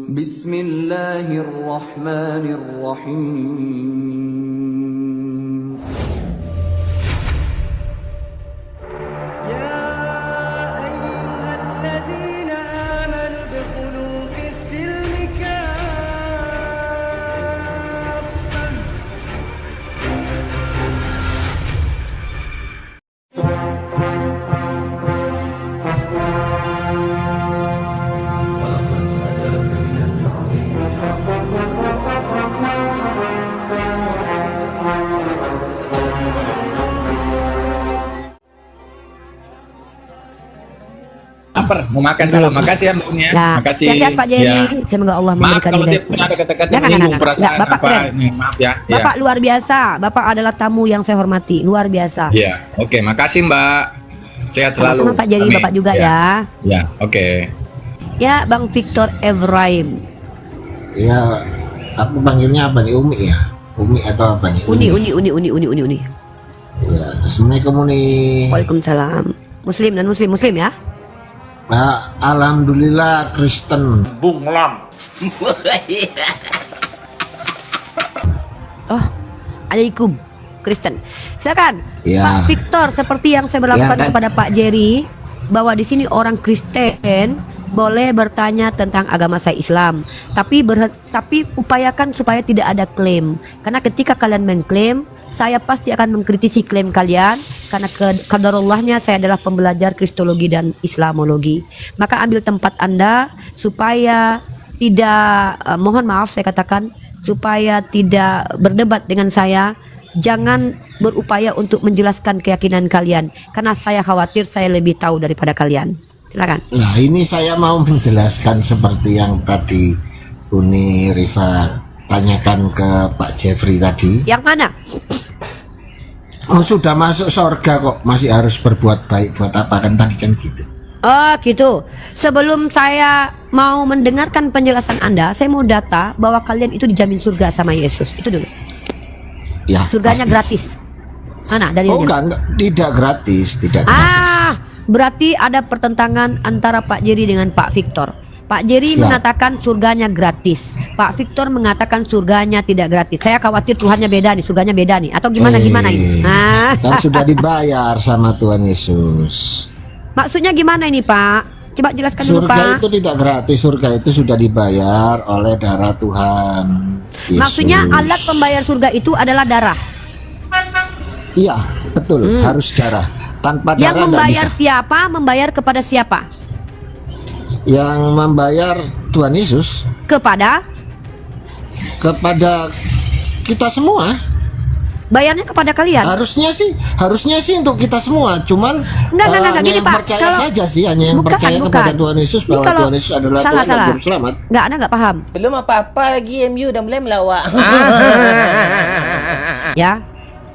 Bismillahirrahmanirrahim. يا أيها الذين آمنوا ادخلوا في السلم كافة Lapar, mau makan dulu. Makasih ya Mbaknya. Nah, Makasih. sehat Pak Jerry. Ya. Semoga Allah Maaf memberikan kalau saya hidayah. punya ada kata-kata Jangan, menyinggung jangan. perasaan Enggak, Bapak apa keren. ini. Maaf ya. Bapak luar biasa. Bapak adalah tamu yang saya hormati. Luar biasa. Ya, oke. Makasih Mbak. Sehat selalu. Sama-sama Pak Jerry, Amin. Bapak juga ya. Ya, oke. Ya, Bang Victor Evrahim. Ya, aku panggilnya apa nih? Umi ya? Umi atau apa nih? Uni. Ya, Assalamualaikum Uni. Waalaikumsalam. Muslim dan muslim ya. Alhamdulillah Kristen. Oh, alaikum Kristen. Silakan. Ya. Pak Victor, seperti yang saya berlakukan Ya, kan. kepada Pak Jerry, bahwa di sini orang Kristen boleh bertanya tentang agama saya Islam, tapi upayakan supaya tidak ada klaim, karena ketika kalian mengklaim, saya pasti akan mengkritisi klaim kalian, karena qadarullahnya saya adalah pembelajar Kristologi dan Islamologi. Maka ambil tempat Anda supaya tidak, mohon maaf saya katakan, supaya tidak berdebat dengan saya. Jangan berupaya untuk menjelaskan keyakinan kalian, karena saya khawatir saya lebih tahu daripada kalian. Silakan. Nah, ini saya mau menjelaskan seperti yang tadi Uni Rifa tanyakan ke Pak Jeffrey tadi. Yang mana? Oh, sudah masuk surga kok masih harus berbuat baik, buat apa kan tadi kan gitu. Oh gitu. Sebelum saya mau mendengarkan penjelasan Anda, saya mau data bahwa kalian itu dijamin surga sama Yesus. Itu dulu. Ya, Surganya pasti. gratis. Mana dalilnya? Oh, enggak, tidak gratis, tidak gratis. Berarti ada pertentangan antara Pak Jerry dengan Pak Victor. Pak Jerry Siap. mengatakan surganya gratis. Pak Victor mengatakan surganya tidak gratis. Saya khawatir Tuhannya beda nih, surganya beda nih. Atau gimana ini? Kan sudah dibayar sama Tuhan Yesus. Maksudnya gimana ini Pak? Coba jelaskan dulu Surga Pak. itu tidak gratis, surga itu sudah dibayar oleh darah Tuhan Yesus. Maksudnya alat pembayar surga itu adalah darah. Iya, betul, harus darah. Tanpa darah Yang tidak membayar bisa. siapa? Membayar kepada siapa? Yang membayar Tuhan Yesus Kepada? kepada kita semua. Bayarnya kepada kalian? Harusnya sih untuk kita semua. Cuman Enggak, hanya gini, yang Pak. percaya Kalau- saja sih, hanya yang percaya kepada Tuhan Yesus, Ini bahwa kalau- Tuhan Yesus adalah salah, Tuhan dan salah. Juru Selamat. Enggak, Anda enggak paham. Belum apa-apa lagi MU udah mulai melawak. Ya.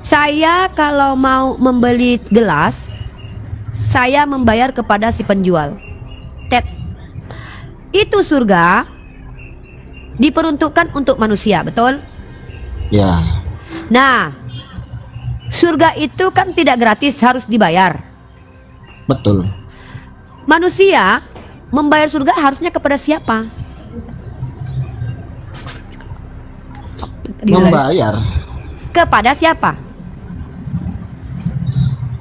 Saya kalau mau membeli gelas, saya membayar kepada si penjual. Tet. Itu surga diperuntukkan untuk manusia, betul? Ya, Nah, surga itu kan tidak gratis, harus dibayar. betul. Manusia membayar surga harusnya kepada siapa? Membayar. Kepada siapa?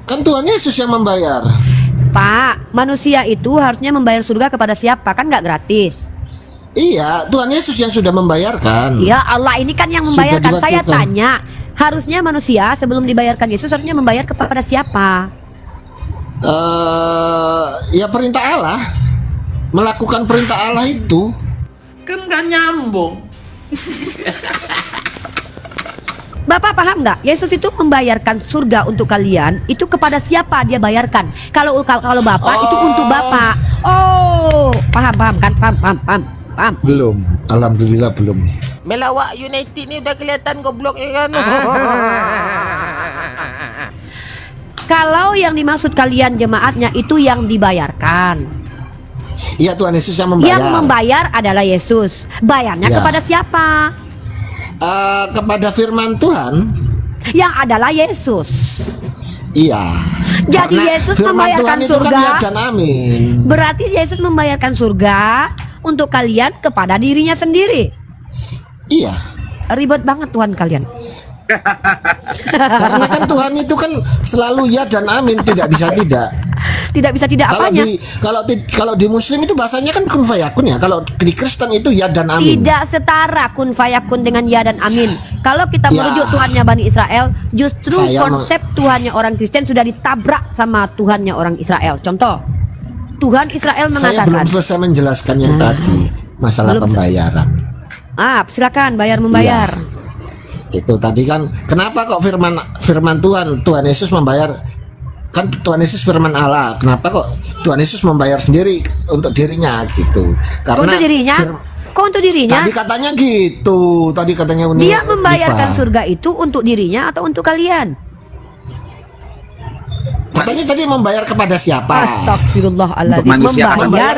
Kan Tuhan Yesus yang membayar. Pak, manusia itu harusnya membayar surga kepada siapa? Kan nggak gratis. Iya, Tuhan Yesus yang sudah membayarkan. Ya Allah, ini kan yang Sudah membayarkan. Saya diwakilkan. tanya, harusnya manusia sebelum dibayarkan Yesus harusnya membayar kepada siapa? Ya perintah Allah. Melakukan perintah Allah itu. Kan gak nyambung. Bapak paham nggak? Yesus itu membayarkan surga untuk kalian. Itu kepada siapa dia bayarkan? Kalau Bapak itu untuk Bapak. Oh, paham kan? Paham. Belum, alhamdulillah belum. Melawak United ni udah kelihatan goblok ya kan. Kalau yang dimaksud kalian jemaatnya itu yang dibayarkan. Iya, Tuhan Yesus yang membayar. Yang membayar adalah Yesus. Bayarnya Ya. kepada siapa? Kepada firman Tuhan. Yang adalah Yesus. Iya. Jadi Karena Yesus firman membayarkan Tuhan itu kan surga. ya dan amin. Berarti Yesus membayarkan surga untuk kalian kepada dirinya sendiri. Iya. Ribet banget Tuhan kalian. Karena kan Tuhan itu kan selalu ya dan amin, tidak bisa tidak. Tidak bisa tidak Kalau apanya. kalau di Muslim itu bahasanya kan kun fayakun ya. Kalau di Kristen itu ya dan amin. Tidak setara kun fayakun dengan ya dan amin. Kalau kita Ya. merujuk Tuhannya Bani Israel, justru Saya konsep Tuhannya orang Kristen sudah ditabrak sama Tuhannya orang Israel. Contoh, Tuhan Israel Saya belum mengatakan, selesai menjelaskan yang tadi masalah Belum. pembayaran. silakan bayar membayar. Itu tadi kan kenapa kok firman Tuhan Yesus membayar, kan Tuhan Yesus firman Allah, kenapa kok Tuhan Yesus membayar sendiri untuk dirinya gitu? Kok untuk dirinya? Kok untuk dirinya? Tadi katanya gitu, tadi katanya Uni Dia membayarkan Rifa. surga itu untuk dirinya atau untuk kalian? Katanya tadi membayar kepada siapa? Astagfirullahaladzim. Untuk manusia Membayar.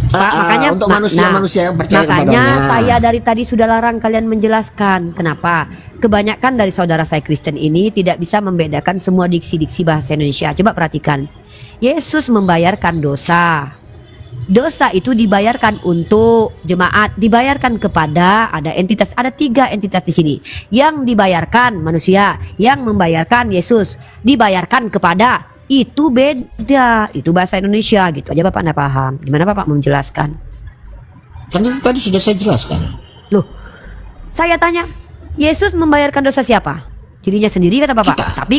Pak, makanya untuk manusia yang percaya makanya kepadanya. saya dari tadi sudah larang kalian menjelaskan. Kenapa? Kebanyakan dari saudara saya Kristen ini tidak bisa membedakan semua diksi-diksi bahasa Indonesia. Coba perhatikan. Yesus membayarkan dosa. Dosa itu dibayarkan untuk jemaat, dibayarkan kepada ada entitas, ada 3 entitas di sini. Yang dibayarkan manusia, yang membayarkan Yesus, dibayarkan kepada, itu beda, itu bahasa Indonesia gitu aja. Bapak anda paham? Gimana Bapak menjelaskan? Kan itu tadi sudah saya jelaskan. Loh, saya tanya, Yesus membayarkan dosa siapa? Dirinya sendiri kata Bapak. Kita. Tapi,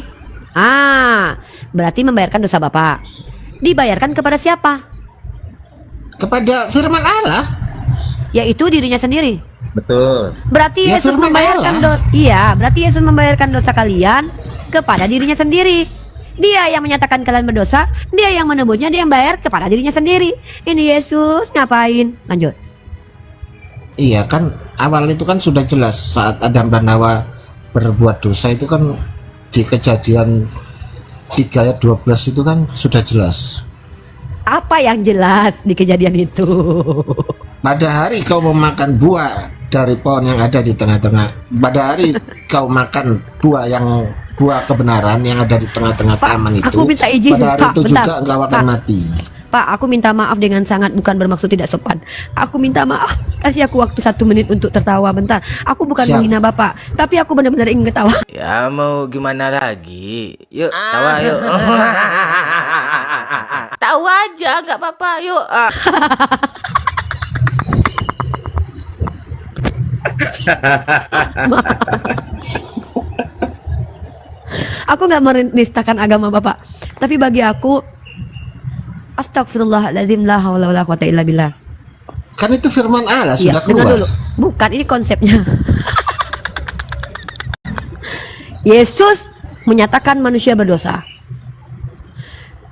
berarti membayarkan dosa Bapak. Dibayarkan kepada siapa? Kepada firman Allah. Yaitu dirinya sendiri. Betul. Berarti Ya, Yesus firman membayarkan Allah. berarti Yesus membayarkan dosa kalian kepada dirinya sendiri. Dia yang menyatakan kalian berdosa, dia yang menebusnya, dia yang bayar kepada dirinya sendiri. Ini Yesus ngapain? Lanjut. Iya kan, awal itu kan sudah jelas saat Adam dan Hawa berbuat dosa itu kan di Kejadian 3 ayat 12 itu kan sudah jelas. Apa yang jelas di kejadian itu? Pada hari kau memakan buah dari pohon yang ada di tengah-tengah. Pada hari kau makan buah kebenaran yang ada di tengah-tengah Pak, taman itu. aku minta izin, pada hari Pak, itu bentar. juga engkau akan Pak. mati. Pak, aku minta maaf dengan sangat, bukan bermaksud tidak sopan. Aku minta maaf. Kasih aku waktu 1 menit untuk tertawa bentar. Aku bukan Siap. menghina Bapak, tapi aku benar-benar ingin ketawa. Ya mau gimana lagi? Yuk, tawa yuk. Tawa aja, nggak apa-apa. Yuk. Aku nggak menistakan agama Bapak, tapi bagi aku, astagfirullahaladzim, la haula wala quwata illa billah. Kan itu firman Allah Iya, sudah dengar keluar. dulu. Bukan, ini konsepnya. Yesus menyatakan manusia berdosa.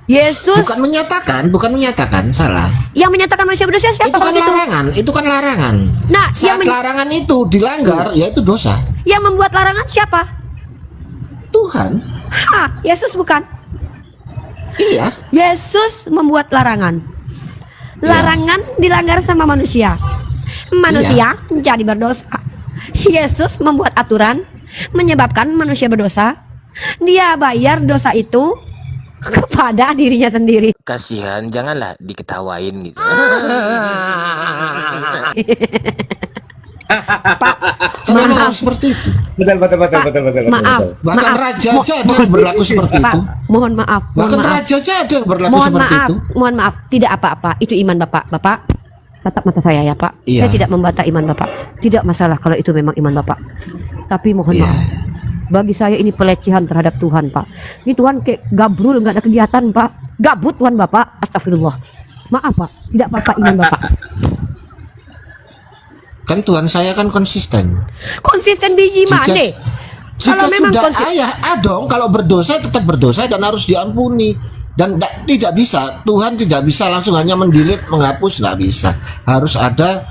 Yesus Bukan menyatakan, salah. yang menyatakan manusia berdosa siapa? Itu kan waktu itu? larangan, itu kan larangan. Nah, Saat larangan itu dilanggar, ya itu dosa. Yang membuat larangan siapa? Tuhan, Yesus bukan. iya. Yesus membuat larangan. Larangan dilanggar sama manusia. Manusia menjadi berdosa. Yesus membuat aturan menyebabkan manusia berdosa. Dia bayar dosa itu kepada dirinya sendiri. Kasihan, janganlah diketawain gitu. Pak, Memang maaf. harus seperti itu. Betul. Maaf. Bahkan raja aja ada yang berlaku seperti Pak, itu. mohon maaf. Bahkan Mohon maaf. raja aja ada yang berlaku Mohon seperti maaf. itu. Mohon maaf. Tidak apa-apa. Itu iman Bapak. Bapak, tatap mata saya ya Pak. Iya. Saya tidak membantah iman Bapak. Tidak masalah kalau itu memang iman Bapak. Tapi mohon Iya. maaf. Bagi saya ini pelecehan terhadap Tuhan Pak. Ini Tuhan kayak gabrul, nggak ada kegiatan Pak. Gabut Tuhan Bapak. Astagfirullah. Maaf Pak. Tidak apa-apa iman Bapak. Kan Tuhan saya kan konsisten. Konsisten biji Jika- mana? Jika Kalau memang sudah konsisten. dong, kalau berdosa tetap berdosa dan harus diampuni. Dan tidak bisa, Tuhan tidak bisa langsung hanya mendelete, menghapus, nggak bisa. Harus ada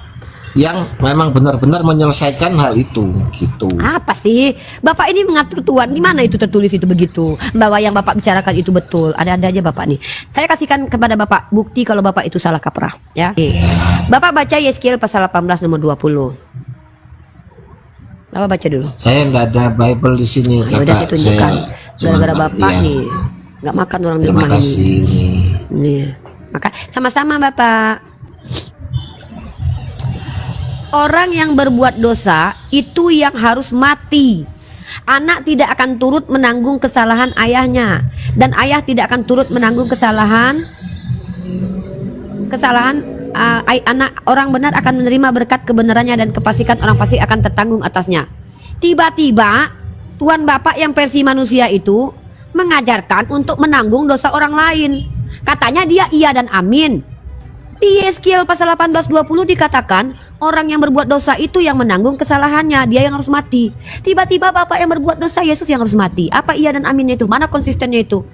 yang memang benar-benar menyelesaikan hal itu, gitu. Apa sih? Bapak ini mengatur Tuhan. Di mana itu tertulis itu begitu? Bahwa yang Bapak bicarakan itu betul. Ada-ada aja Bapak nih. Saya kasihkan kepada Bapak bukti kalau Bapak itu salah kaprah, ya. Oke. Bapak baca Yeskiel pasal 18 nomor 20. Bapak baca dulu. Saya nggak ada Bible di sini, Ya udah saya Kakak. tunjukkan. Cuma- Gara-gara Bapak iya. nih nggak makan orang di Terima rumah kasih. ini. Nih. Maka sama-sama Bapak. Orang yang berbuat dosa itu yang harus mati. Anak tidak akan turut menanggung kesalahan ayahnya, dan ayah tidak akan turut menanggung kesalahan anak. Orang benar akan menerima berkat kebenarannya, dan kepastikan orang fasik akan tertanggung atasnya. Tiba-tiba Tuhan Bapak yang versi manusia itu mengajarkan untuk menanggung dosa orang lain. Katanya dia iya dan amin. Di Yeskiel pasal 18:20 dikatakan orang yang berbuat dosa itu yang menanggung kesalahannya, dia yang harus mati. Tiba-tiba Bapak yang berbuat dosa, Yesus yang harus mati. Apa iya dan aminnya itu? Mana konsistennya itu?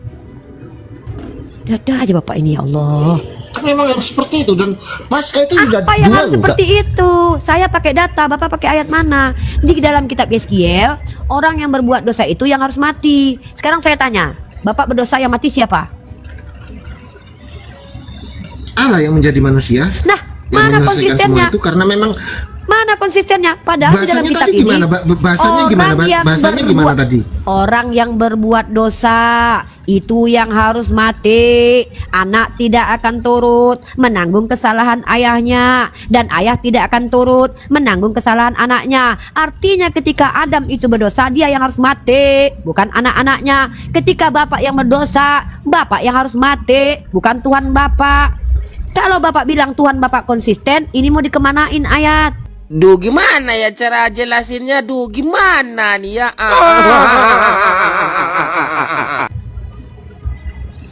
Dadah aja Bapak ini, ya Allah. Kan memang harus seperti itu, dan Paskah itu sudah Apa yang dua harus loh, seperti itu? Saya pakai data, Bapak pakai ayat mana? Di dalam kitab Yeskiel, orang yang berbuat dosa itu yang harus mati. Sekarang saya tanya, Bapak berdosa yang mati siapa? Allah yang menjadi manusia. Nah, yang mana menyelesaikan konsistennya? semua itu, karena memang Mana konsistennya? Padahal di dalam bahasanya kitab tadi ini gimana, bahasanya gimana, bahasanya gimana tadi? Orang yang berbuat dosa itu yang harus mati. Anak tidak akan turut menanggung kesalahan ayahnya, dan ayah tidak akan turut menanggung kesalahan anaknya. Artinya ketika Adam itu berdosa, dia yang harus mati, bukan anak-anaknya. Ketika bapak yang berdosa, bapak yang harus mati, bukan Tuhan Bapak. Kalau Bapak bilang Tuhan Bapak konsisten, ini mau dikemanain ayat? Duh, gimana ya cara jelasinnya? Duh, gimana nih ya?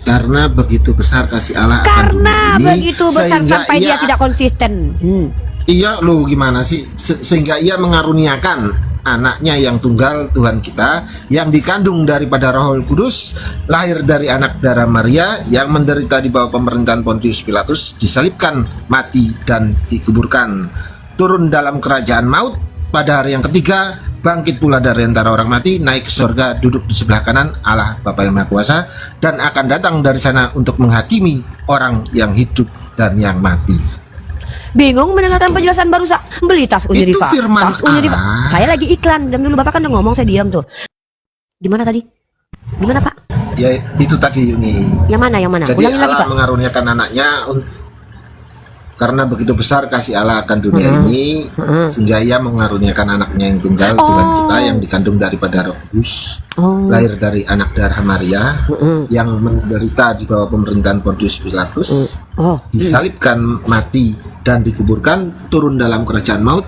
Karena begitu besar kasih Allah akan Karena dunia ini, begitu besar sehingga sampai dia tidak konsisten. Iya lo gimana sih, sehingga ia mengaruniakan anaknya yang tunggal, Tuhan kita, yang dikandung daripada Roh Kudus, lahir dari anak darah Maria, yang menderita di bawah pemerintahan Pontius Pilatus, disalibkan, mati, dan dikuburkan, turun dalam kerajaan maut, pada hari yang ketiga bangkit pula dari antara orang mati, naik ke surga, duduk di sebelah kanan Allah Bapa yang Maha Kuasa, dan akan datang dari sana untuk menghakimi orang yang hidup dan yang mati. Bingung mendengarkan penjelasan baru beli tas Uniriva. Itu firman Tas Uniriva. Allah. Saya lagi iklan, dan dulu Bapak kan udah ngomong, saya diam tuh. Gimana tadi? Gimana Pak? Ya itu tadi ini. Yang mana? Yang mana? Jadi Ulangin lagi Allah Pak. mengaruniakan anaknya karena begitu besar kasih Allah akan dunia ini, sehingga ia mengaruniakan anaknya yang tunggal, Tuhan kita, yang dikandung daripada Roh Kudus, lahir dari anak darah Maria, yang menderita di bawah pemerintahan Pontius Pilatus, disalibkan, mati, dan dikuburkan, turun dalam kerajaan maut,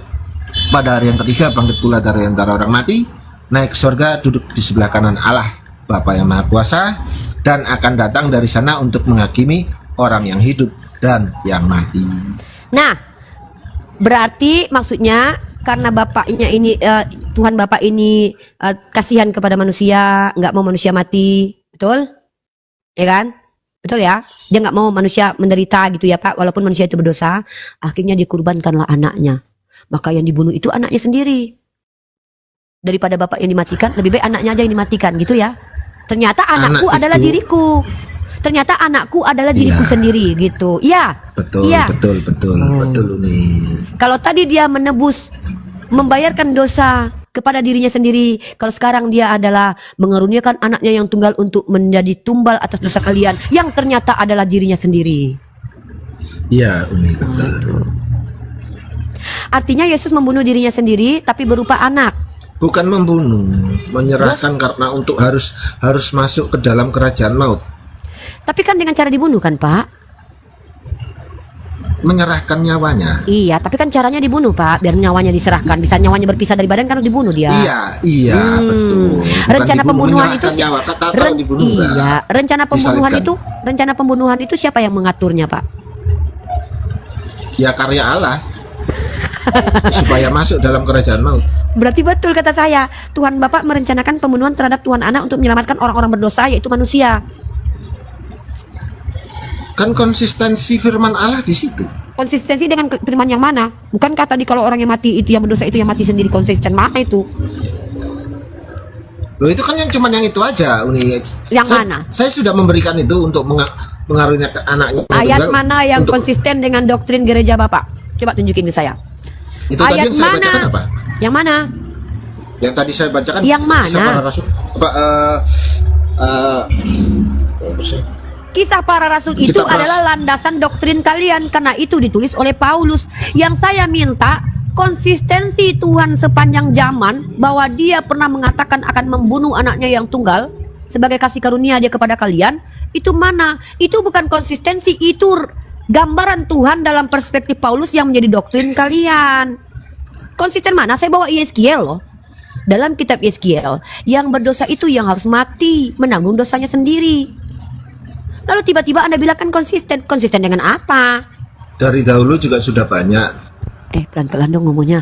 pada hari yang ketiga bangkit pula dari antara orang mati, naik ke surga, duduk di sebelah kanan Allah Bapa yang Maha Kuasa, dan akan datang dari sana untuk menghakimi orang yang hidup dan yang mati. Nah, berarti maksudnya karena bapaknya ini Tuhan Bapak ini kasihan kepada manusia, nggak mau manusia mati, betul? Ya kan? Betul ya? Dia nggak mau manusia menderita gitu ya Pak, walaupun manusia itu berdosa. Akhirnya dikurbankanlah anaknya. Maka yang dibunuh itu anaknya sendiri. Daripada bapak yang dimatikan, lebih baik anaknya aja yang dimatikan gitu ya. Ternyata anakku adalah diriku. Ternyata anakku adalah diriku sendiri gitu. Iya. Betul, ya. betul nih. Kalau tadi dia menebus, membayarkan dosa kepada dirinya sendiri. Kalau sekarang dia adalah mengaruniakan anaknya yang tunggal untuk menjadi tumbal atas dosa kalian, yang ternyata adalah dirinya sendiri. Iya, Umi, betul. Artinya Yesus membunuh dirinya sendiri tapi berupa anak. Bukan membunuh, menyerahkan karena untuk harus masuk ke dalam kerajaan maut. Tapi kan dengan cara dibunuh kan Pak? Menyerahkan nyawanya. Iya, tapi kan caranya dibunuh Pak, biar nyawanya diserahkan. Bisa nyawanya berpisah dari badan kan harus dibunuh dia. Iya, betul. Bukan Rencana dibunuh, pembunuhan itu menyerahkan nyawa. Kalau dibunuh enggak. iya, rencana pembunuhan itu siapa yang mengaturnya Pak? Ya karya Allah. Supaya masuk dalam kerajaan maut. Berarti betul kata saya, Tuhan Bapak merencanakan pembunuhan terhadap Tuhan Anak untuk menyelamatkan orang-orang berdosa, yaitu manusia. Kan konsistensi firman Allah di situ. Konsistensi dengan firman yang mana? Bukankah tadi kalau orang yang mati itu yang berdosa itu yang mati sendiri, konsisten mana itu? Loh itu kan yang cuman yang itu aja, Uni. Yang mana? Saya sudah memberikan itu untuk mengaruniakan anaknya. Ayat mana yang konsisten dengan doktrin gereja Bapak? Coba tunjukin ke saya. Itu ayat tadi yang saya bacakan apa? Yang mana? Yang tadi saya bacakan. Yang mana? Kisah para rasul. Kisah para rasul itu adalah landasan doktrin kalian, karena itu ditulis oleh Paulus. Yang saya minta konsistensi Tuhan sepanjang zaman bahwa dia pernah mengatakan akan membunuh anaknya yang tunggal sebagai kasih karunia dia kepada kalian, itu mana? Itu bukan konsistensi, itu gambaran Tuhan dalam perspektif Paulus yang menjadi doktrin kalian. Konsisten mana? Saya bawa Yeskiel loh. Dalam kitab Yeskiel, yang berdosa itu yang harus mati, menanggung dosanya sendiri. Lalu tiba-tiba Anda bilang kan konsisten. Konsisten dengan apa? Dari dahulu juga sudah banyak. Pelan-pelan dong ngomongnya.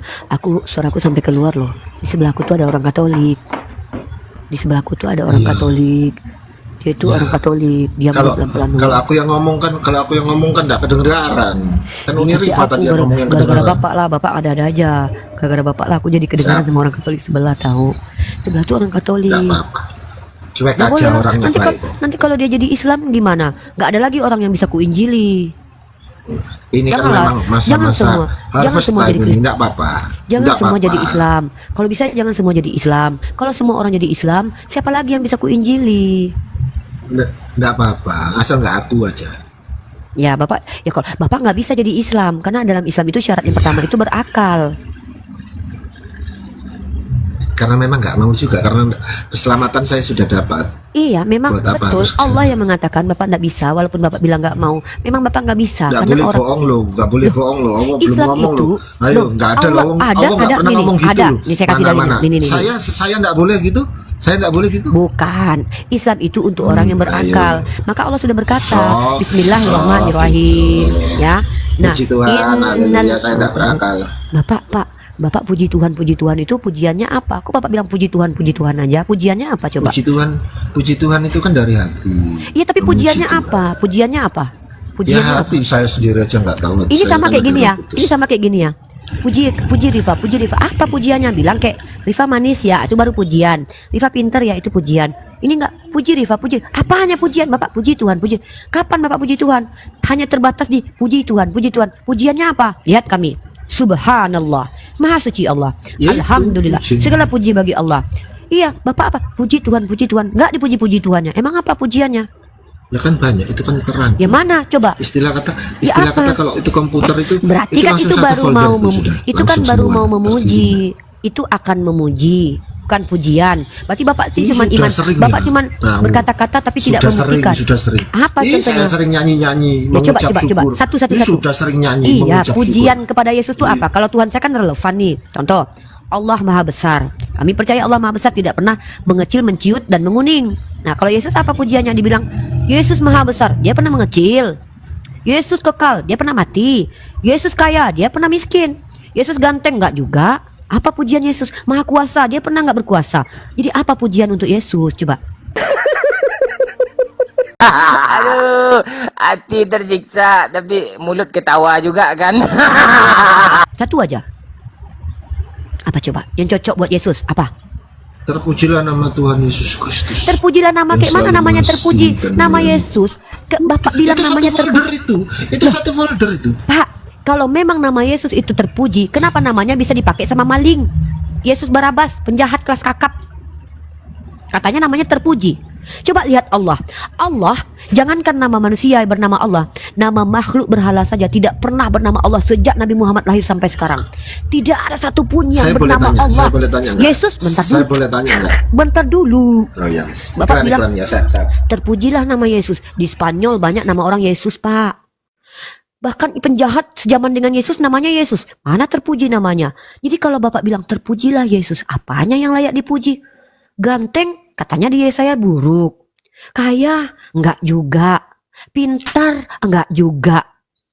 Suaraku sampai keluar loh. Di sebelahku tuh ada orang Katolik. Katolik. Dia itu orang Katolik. Dia pelan-pelan. Kalau aku yang ngomong kan enggak kedengaran. Kan Uni Rifa tadi yang ngomong yang gara-gara kedengaran. bapak ada aja. Gara-gara bapak lah aku jadi kedengaran sama orang Katolik sebelah tahu. Sebelah tuh orang Katolik. Enggak apa-apa. Cuek Nggak aja boleh. orangnya baik. Nanti kalau dia jadi Islam gimana? Nggak ada lagi orang yang bisa kuinjili. Ini kan Janganlah. memang masa-masa Jangan harvest semua time jadi ini, Kristen. enggak apa-apa. Jangan Nggak semua apa-apa. jadi Islam. Kalau bisa jangan semua jadi Islam. Kalau semua orang jadi Islam, siapa lagi yang bisa kuinjili? Enggak apa-apa, asal nggak aku aja. Ya bapak, ya kalau bapak nggak bisa jadi Islam karena dalam Islam itu syarat yang pertama itu berakal. Karena memang nggak mau juga, karena keselamatan saya sudah dapat. Iya, memang Buat apa betul. harus Allah yang mengatakan bapak nggak bisa, walaupun bapak bilang nggak mau. Memang bapak nggak bisa. Nggak Karena boleh orang bohong loh, nggak boleh bohong loh. Allah belum Islam ngomong itu, loh. Ayo, nggak ada loh. Allah nggak pernah nih, ngomong gitu ada. loh. Nih, saya kasih Mana-mana. dalilnya. Nih. Saya nggak boleh gitu. Saya nggak boleh gitu. Bukan, Islam itu untuk orang yang berakal. Maka Allah sudah berkata, Oh. Bismillahirrahmanirrahim. Ya. Nah, Puji Tuhan, haleluya, saya nggak berakal. Bapak puji Tuhan itu pujiannya apa? Kok bapak bilang puji Tuhan aja? Pujiannya apa coba? Puji Tuhan itu kan dari hati. Iya, tapi Memuji pujiannya Tuhan. apa? Pujiannya apa? Ya Pujiannya apa? hati saya sendiri aja nggak tahu. Ini Saya sama kan kayak gini ada ya. putus. Ini sama kayak gini ya. Puji Rifa. Apa pujiannya? Bilang kayak Rifa manis ya, itu baru pujian. Rifa pinter ya, itu pujian. Ini enggak puji Rifa, puji. Apa hanya pujian? Bapak puji Tuhan, puji. Kapan Bapak puji Tuhan? Hanya terbatas di puji Tuhan, puji Tuhan. Pujiannya apa? Lihat kami. Subhanallah, Maha suci Allah. Ya, Alhamdulillah. puji. Segala puji bagi Allah. Iya, Bapak apa? Puji Tuhan. Enggak dipuji-puji Tuhannya. Emang apa pujiannya? Ya kan banyak, itu kan terang. Ya mana? Coba. Istilah kata apa? kalau itu komputer itu Berarti kan langsung itu satu baru folder mau itu sudah. itu kan Langsung baru semua mau terkirim. memuji. Itu akan memuji, bukan pujian. Berarti Bapak itu Ini cuma sudah iman. sering Bapak ya. cuma Nah, berkata-kata tapi tidak membuktikan. Sudah sering. Apa Ih, contohnya? saya sering nyanyi-nyanyi, Ya, mengucap coba. syukur. Satu. Ih, sudah sering nyanyi, Iya, mengucap pujian syukur. kepada Yesus itu apa? Kalau Tuhan saya kan relevan nih. Contoh, Allah Maha Besar. Kami percaya Allah Maha Besar, tidak pernah mengecil, menciut dan menguning. Nah, kalau Yesus apa pujiannya? Dibilang Yesus Maha Besar, dia pernah mengecil. Yesus kekal, dia pernah mati. Yesus kaya, dia pernah miskin. Yesus ganteng, enggak juga. Apa pujian Yesus? Maha kuasa, dia pernah enggak berkuasa. Jadi apa pujian untuk Yesus? Coba. Aduh, hati tersiksa tapi mulut ketawa juga kan. Satu aja. Apa coba? Yang cocok buat Yesus? Apa? Terpujilah nama Tuhan Yesus Kristus. Terpujilah nama, Yang kayak mana selalu namanya ngasih terpuji? dan Nama melayani. Yesus. Bapak bilang Itu namanya satu folder terpuji. itu satu folder itu. Pak, kalau memang nama Yesus itu terpuji, kenapa namanya bisa dipakai sama maling? Yesus Barabas, penjahat kelas kakap. Katanya namanya terpuji. Coba lihat Allah. Allah, jangankan nama manusia bernama Allah, nama makhluk berhala saja tidak pernah bernama Allah sejak Nabi Muhammad lahir sampai sekarang. Tidak ada satupun yang Saya boleh bernama tanya, Allah. saya boleh tanya enggak? Yesus, bentar Saya dulu. boleh tanya enggak? Bentar dulu. Oh iya, Mas. Bapak bilang- Iklan ya, saya. Terpujilah nama Yesus. Di Spanyol banyak nama orang Yesus, Pak. Bahkan penjahat sejaman dengan Yesus namanya Yesus. Mana terpuji namanya? Jadi kalau Bapak bilang terpujilah Yesus, apanya yang layak dipuji? Ganteng, katanya dia saya buruk. Kaya, enggak juga. Pintar, enggak juga.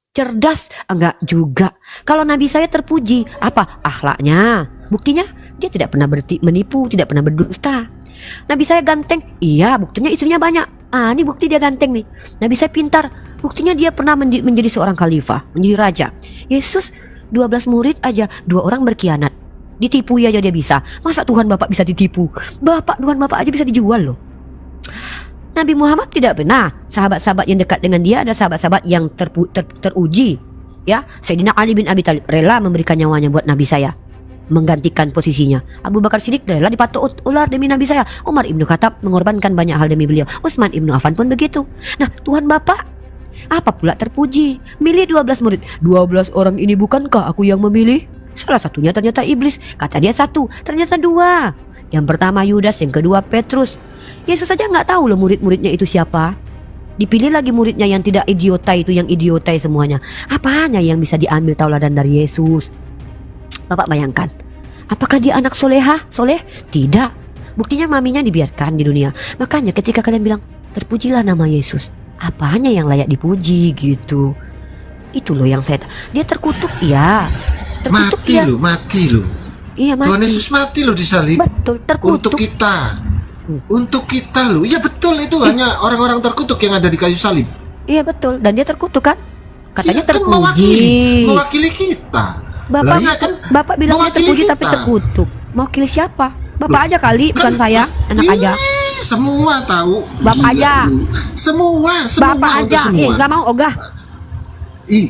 Cerdas, enggak juga. Kalau Nabi saya terpuji, apa? Akhlaknya. Buktinya, dia tidak pernah menipu, tidak pernah berdusta. Nabi saya ganteng, iya, buktinya istrinya banyak. Ah, ini bukti dia ganteng nih. Nabi saya pintar, buktinya dia pernah menjadi seorang khalifah, menjadi raja. Yesus 12 murid aja, 2 orang berkhianat. Ditipu aja dia bisa. Masa Tuhan Bapak bisa ditipu? Tuhan Bapak aja bisa dijual loh. Nabi Muhammad tidak pernah. Sahabat-sahabat yang dekat dengan dia ada sahabat-sahabat yang teruji. Ya, Sayyidina Ali bin Abi Thalib rela memberikan nyawanya buat Nabi saya, menggantikan posisinya. Abu Bakar Siddiq rela dipatok ular demi Nabi saya. Umar ibnu Khattab mengorbankan banyak hal demi beliau. Utsman ibnu Affan pun begitu. Nah, Tuhan Bapak apa pula terpuji? Milih 12 murid. 12 orang ini bukankah aku yang memilih? Salah satunya ternyata iblis. Kata dia satu, ternyata dua. Yang pertama Yudas, yang kedua Petrus. Yesus saja nggak tahu loh murid-muridnya itu siapa. Dipilih lagi muridnya yang tidak idiotai itu, yang idiotai semuanya. Apanya yang bisa diambil tauladan dari Yesus? Bapak bayangkan, apakah dia anak soleh? Tidak. Buktinya maminya dibiarkan di dunia. Makanya ketika kalian bilang, terpujilah nama Yesus, apanya yang layak dipuji gitu. Itu loh yang dia terkutuk ya. Terkutuk Mati ya. mati lu. Iya mati. Tuhan Yesus mati loh disalib. Betul, terkutuk. Untuk kita. Untuk kita loh. Iya betul, itu hanya orang-orang terkutuk yang ada di kayu salib. Iya betul, dan dia terkutuk kan? Katanya Iya, kan terpuji. mewakili kita. Bapak, Lah, iya kan, Bapak bilang dia mewakili terpuji tapi kita. terkutuk. Mewakili siapa? Bapak aja kali, bukan Kan, saya, anak ih, aja. Semua tahu. Bapak Gila aja. lu. Semua Bapak udah aja, semua. nggak mau ogah. Ih,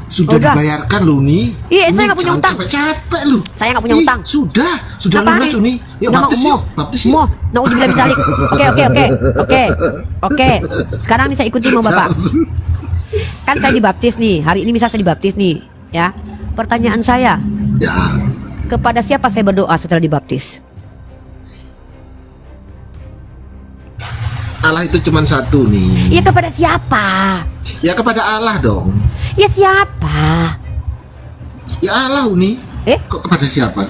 sudah Udah. dibayarkan lu nih. Iya, saya Nih, nggak punya jangan utang. Capek-capek lu. Saya nggak punya Ih, utang. Sudah Apa lunas nih? nih. Yuk Nggak mau, baptis yuk, baptis yuk. Mau, naudzubillah min dzalik. Oke. Sekarang nih saya ikutin mau Bapak. Kan saya dibaptis nih, hari ini misal saya dibaptis nih, ya. Pertanyaan saya, Ya, kepada siapa saya berdoa setelah dibaptis? Allah itu cuma satu nih. Ya kepada siapa? Ya kepada Allah dong. Ya siapa? Ya Allah nih. Kok kepada siapa?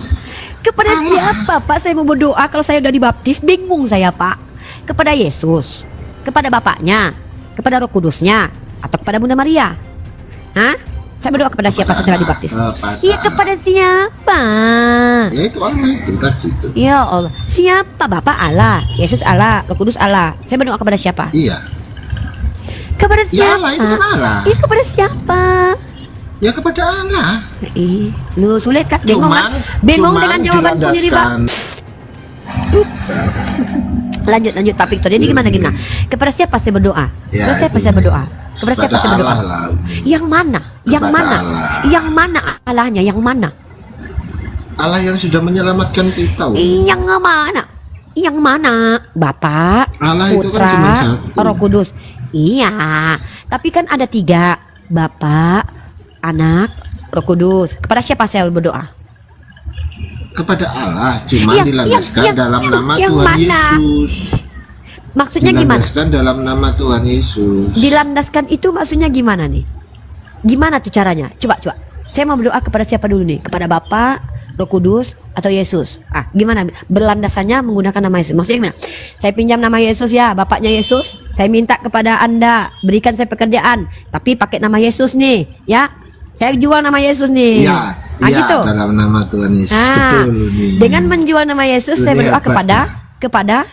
Kepada siapa Pak saya mau berdoa kalau saya udah dibaptis? Bingung saya Pak. Kepada Yesus, kepada Bapaknya, kepada Roh Kudusnya, atau kepada Bunda Maria? Hah? Saya berdoa kepada siapa setelah dibaptis? Iya kepada siapa? Ya itu Allah itu tadi itu. Ya Allah, siapa? Bapak Allah, Yesus Allah, Roh Kudus Allah. Saya berdoa kepada siapa? Iya. Kepada Ya siapa? Allah itu kan Allah. Iya kepada siapa? Ya kepada Allah. Lu sulit kan? Bingung kan? Bingung dengan jawaban sendiri Pak. Lanjut Pak Victor. Jadi gimana? Kepada siapa saya berdoa? Ya, Kepada siapa saya berdoa? Kepada siapa saya berdoa? Allah lah. Yang mana? Yang Kepada mana? Allah. Yang mana Allahnya? Yang mana? Allah yang sudah menyelamatkan kita. Yang mana? Yang mana? Bapak, Allah itu kan Putra, cuma satu. Roh Kudus. Iya. Tapi kan ada 3. Bapak, Anak, Roh Kudus. Kepada siapa saya berdoa? Kepada Allah, cuma Yang- dilandaskan yang- dalam yang- nama yang Tuhan mana? Yesus. Maksudnya gimana? Dilandaskan dalam nama Tuhan Yesus. Dilandaskan itu maksudnya gimana nih? Gimana tuh caranya? Coba. Saya mau berdoa kepada siapa dulu nih? Kepada Bapa, Roh Kudus, atau Yesus? Gimana? Berlandasannya menggunakan nama Yesus. Maksudnya gimana? Saya pinjam nama Yesus ya, Bapaknya Yesus. Saya minta kepada Anda, berikan saya pekerjaan. Tapi pakai nama Yesus nih, ya. Saya jual nama Yesus nih. Iya, Gitu. dalam nama Tuhan Yesus. Betul nih. Dengan menjual nama Yesus, saya Ini berdoa hebat. kepada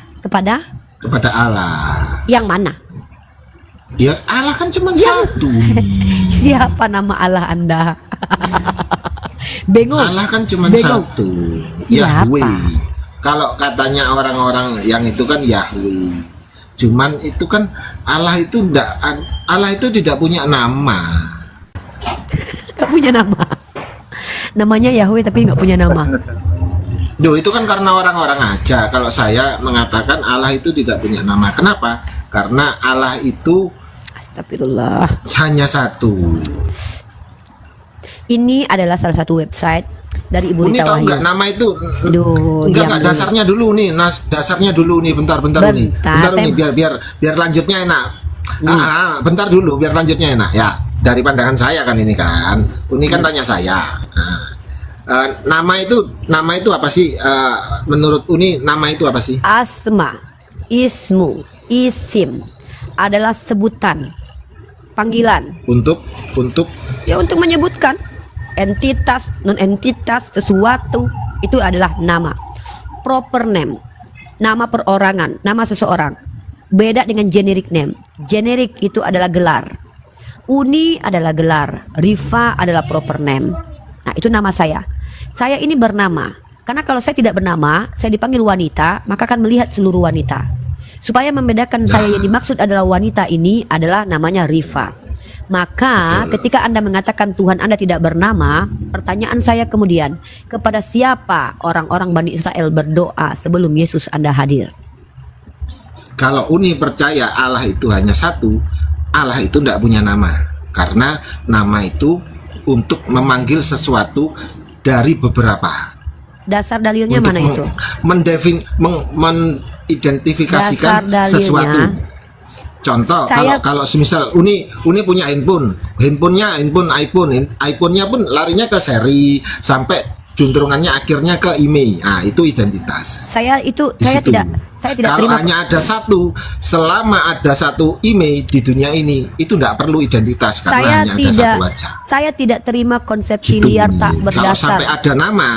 Allah. yang mana? Ya Allah kan cuma Ya. satu. Siapa nama Allah Anda? Bingung. Allah kan cuma Bingung. satu. Ya, Yahweh. apa? Kalau katanya orang-orang yang itu kan Yahweh. Cuman itu kan Allah itu tidak punya nama. Gak punya nama. Namanya Yahweh tapi gak punya nama. Duh, itu kan karena orang-orang aja. Kalau saya mengatakan Allah itu tidak punya nama. Kenapa? Karena Allah itu Astagfirullah. hanya satu. Ini adalah salah satu website dari Ibu Ini Rita tahu nggak Wahyu. nama itu? Aduh, diam Enggak dulu. dasarnya dulu nih. Dasarnya dulu nih. Bentar Bentar, nih. saya- Biar lanjutnya enak. Bentar dulu biar lanjutnya enak ya. Dari pandangan saya kan ini kan. Ini kan tanya saya. Nama itu apa sih? Menurut Uni nama itu apa sih? Asma, ismu, isim adalah sebutan, panggilan. Untuk Ya untuk menyebutkan entitas, non-entitas, sesuatu. Itu adalah nama. Proper name, nama perorangan, nama seseorang. Beda dengan generic name. Generic itu adalah gelar. Uni adalah gelar. Rifa adalah proper name. Nah itu nama saya. Saya ini bernama. Karena kalau saya tidak bernama, saya dipanggil wanita, maka akan melihat seluruh wanita. Supaya membedakan saya yang dimaksud adalah wanita ini adalah namanya Rifa. Maka ketika Anda mengatakan Tuhan Anda tidak bernama, pertanyaan saya kemudian, kepada siapa orang-orang Bani Israel berdoa sebelum Yesus Anda hadir? Kalau Uni percaya Allah itu hanya satu, Allah itu tidak punya nama. Karena nama itu untuk memanggil sesuatu dari beberapa. Dasar dalilnya Untuk mana itu? Mengidentifikasikan Dasar dalilnya. sesuatu. Contoh, Saya- kalau semisal Uni punya handphone, handphonenya handphone iPhone-nya pun larinya ke seri sampai juntrungannya akhirnya ke email. Nah, itu identitas. Saya Di situ. tidak Kalau terima. hanya ada satu, selama ada satu email di dunia ini, itu tidak perlu identitas karena Saya hanya ada satu wajah. saya tidak terima konsepsi Gitu. liar tak Kalau sampai berdasar. ada nama,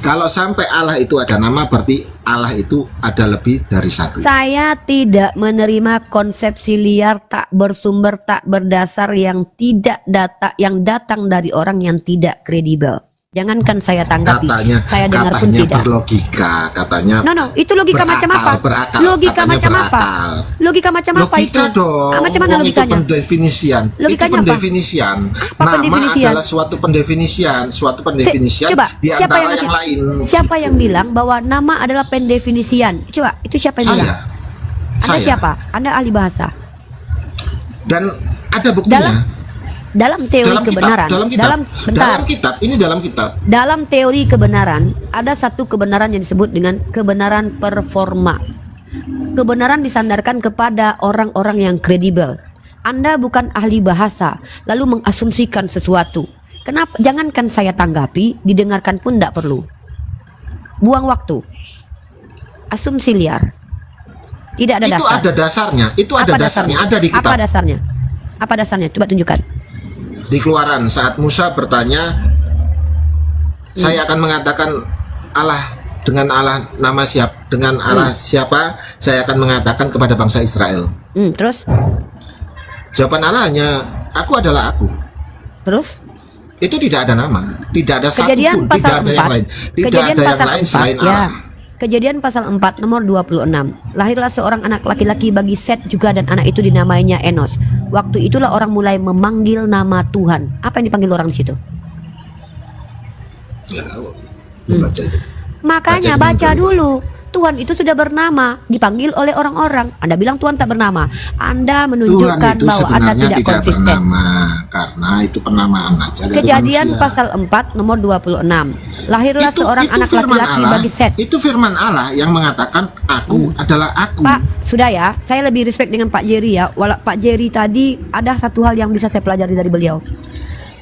kalau sampai Allah itu ada nama, berarti Allah itu ada lebih dari satu. Saya tidak menerima konsepsi liar tak bersumber tak berdasar yang yang datang dari orang yang tidak kredibel. Jangankan saya tanggapi, saya dengar pun tidak. Berlogika, katanya. No, itu logika macam apa? Berakal, Logika katanya macam apa? berakal. Logika macam apa itu? Logika dong. Macam mana Wong itu logikanya? pendefinisian. Logikanya itu apa? pendefinisian. Apa Nama pendefinisian? adalah suatu pendefinisian Coba, di siapa antara yang yang lain. Siapa yang bilang bahwa nama adalah pendefinisian? Coba, itu siapa yang bilang? Anda Saya. siapa? Anda ahli bahasa. Dan ada buktinya. Dalam teori kebenaran, dalam teori kebenaran ada satu kebenaran yang disebut dengan kebenaran performa. Kebenaran disandarkan kepada orang-orang yang kredibel. Anda bukan ahli bahasa lalu mengasumsikan sesuatu. Kenapa? Jangankan saya tanggapi, didengarkan pun tidak perlu. Buang waktu. Asumsi liar. Tidak ada Itu dasar. ada dasarnya. Itu ada Apa dasarnya. Ada di kitab. Apa dasarnya? Apa dasarnya? Coba tunjukkan. Di Keluaran saat Musa bertanya, saya akan mengatakan Allah dengan Allah nama dengan Allah siapa saya akan mengatakan kepada bangsa Israel. Terus? Jawaban Allah hanya aku adalah aku. Terus? Itu tidak ada nama, tidak ada Kejadian satupun, pasal tidak ada yang 4. lain, tidak Kejadian ada yang pasal lain 4, selain ya. Allah. Kejadian pasal 4 nomor 26. Lahirlah seorang anak laki-laki bagi Set juga dan anak itu dinamainya Enos. Waktu itulah orang mulai memanggil nama Tuhan. Apa yang dipanggil orang di situ? Ya, baca itu. Makanya baca dulu. Tuhan itu sudah bernama, dipanggil oleh orang-orang. Anda bilang Tuhan tak bernama. Anda Tuhan menunjukkan itu bahwa Anda sebenarnya tidak tidak konsisten. bernama karena itu penamaan aja dari Kejadian manusia. pasal 4 nomor 26. Lahirlah seorang anak firman laki-laki Allah, bagi Set. Itu firman Allah yang mengatakan aku adalah aku. Pak, sudah ya. Saya lebih respect dengan Pak Jerry ya. Walau Pak Jerry tadi ada satu hal yang bisa saya pelajari dari beliau.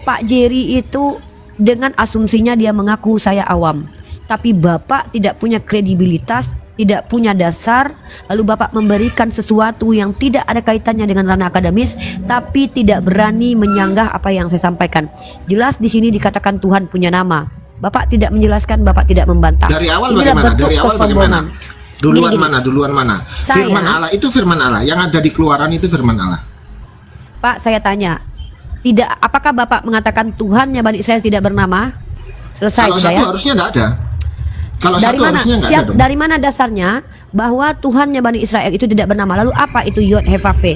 Pak Jerry itu dengan asumsinya dia mengaku saya awam. Tapi Bapak tidak punya kredibilitas, tidak punya dasar. Lalu Bapak memberikan sesuatu yang tidak ada kaitannya dengan ranah akademis, tapi tidak berani menyanggah apa yang saya sampaikan. Jelas di sini dikatakan Tuhan punya nama. Bapak tidak menjelaskan, Bapak tidak membantah. Dari awal Inilah bagaimana? bentuk Dari awal bagaimana? kesombongan. Duluan Gini-gini. mana? Duluan mana? Saya- Firman Allah itu firman Allah. Yang ada di Keluaran itu firman Allah. Pak, saya tanya, apakah Bapak mengatakan Tuhannya Bani Israel tidak bernama? Selesai Kalau sudah satu ya. harusnya tidak ada. Kalau Dari satu mana? harusnya nggak ada dong. Dari mana dasarnya bahwa Tuhannya Bani Israel itu tidak bernama? Lalu apa itu Yod Hevave?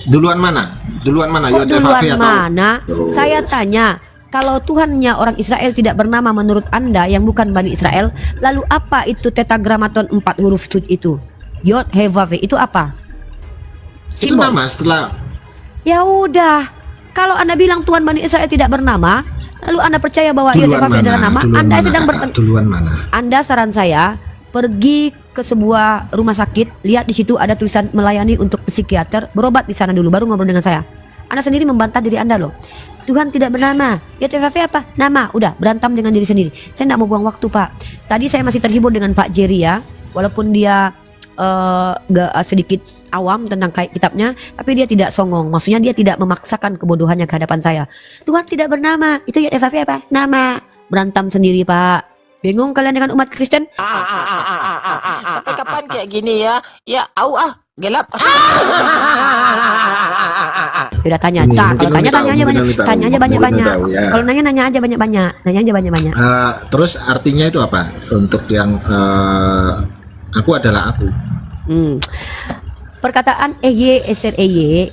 Duluan mana? Duluan mana? Kok Yod duluan Hevave atau? mana? Tuh. Saya tanya, kalau Tuhannya orang Israel tidak bernama menurut Anda yang bukan Bani Israel, lalu apa itu tetragramaton 4 huruf itu? Yod Hevave itu apa? Itu Simbol. nama setelah Ya udah, kalau Anda bilang Tuhan Bani Israel tidak bernama, lalu Anda percaya bahwa Yod duluan Hevave adalah mana? nama, Duluan Anda mana, sedang kakak? Duluan mana? Anda, saran saya, pergi ke sebuah rumah sakit, lihat di situ ada tulisan melayani untuk psikiater, berobat di sana dulu, baru ngobrol dengan saya. Anda sendiri membantah diri Anda loh. Tuhan tidak bernama. Yod Hevave apa? Nama. Udah, berantem dengan diri sendiri. Saya tidak mau buang waktu, Pak. Tadi saya masih terhibur dengan Pak Jerry ya, walaupun dia sedikit awam tentang kitabnya, tapi dia tidak songong. Maksudnya dia tidak memaksakan kebodohannya ke hadapan saya. Tuhan tidak bernama. Itu Yod Hevave apa? Nama. Berantem sendiri, Pak. Bingung kalian dengan umat Kristen? Sampai kapan kayak gini ya? Ya, gelap. Udah tanya, Ini, Nah, mungkin kalau tanya Anda tahu, tanya aja mungkin banyak, Anda tahu, tanya aja mungkin banyak-banyak. Anda tahu, ya. Kalau nanya aja banyak-banyak, nanya aja banyak-banyak. Terus artinya itu apa? Untuk yang aku adalah aku. Perkataan EY eser EY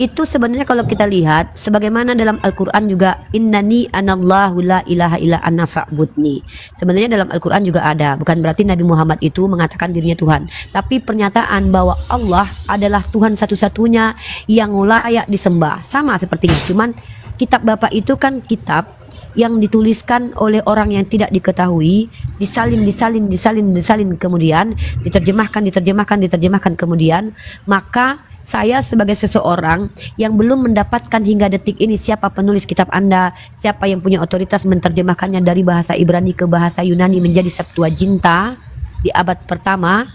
itu sebenarnya kalau kita lihat sebagaimana dalam Al-Qur'an juga innani anallahu la ilaha illa ana fa'budni. Sebenarnya dalam Al-Qur'an juga ada, bukan berarti Nabi Muhammad itu mengatakan dirinya Tuhan, tapi pernyataan bahwa Allah adalah Tuhan satu-satunya yang layak disembah. Sama sepertinya, cuman kitab Bapak itu kan kitab yang dituliskan oleh orang yang tidak diketahui, disalin kemudian diterjemahkan kemudian, maka saya sebagai seseorang yang belum mendapatkan hingga detik ini siapa penulis kitab Anda, siapa yang punya otoritas menerjemahkannya dari bahasa Ibrani ke bahasa Yunani menjadi Septuaginta di abad pertama,